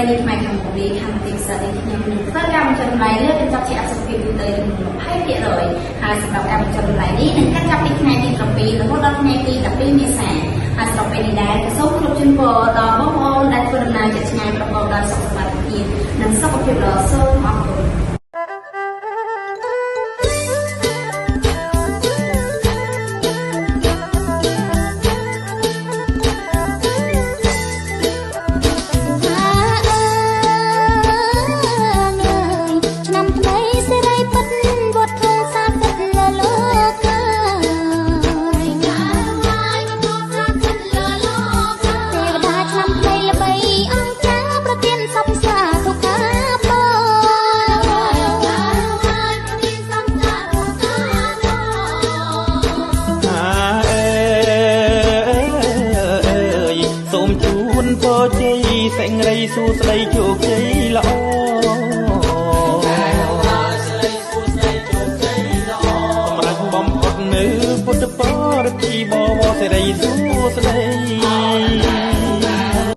ពេលនេះខ្មែរកម្ពុជាខាងទីផ្សារនេះខ្ញុំនឹងធ្វើការបញ្ចុះតម្លៃលើកញ្ចប់ជាអសុភាពទូទៅចំនួន 20% ហើយសម្រាប់ការបញ្ចុះតម្លៃនេះនឹងកាត់ចាប់ពីថ្ងៃទី7រហូតដល់ថ្ងៃទី12មេសាហើយស្របពេលនេះដែរក៏សូមគោរពជូនពរដល់បងប្អូនដែលធ្វើដំណើរជិតឆ្ងាយប្រកបដោយសុខភាពនិងសុខភាពល្អសូមអរគុណសេងរីសួស្ដីជោគជ័យល្អសម្រាប់បំផុតនៅពុទ្ធបរិទ្ធីបវរសេរីសួ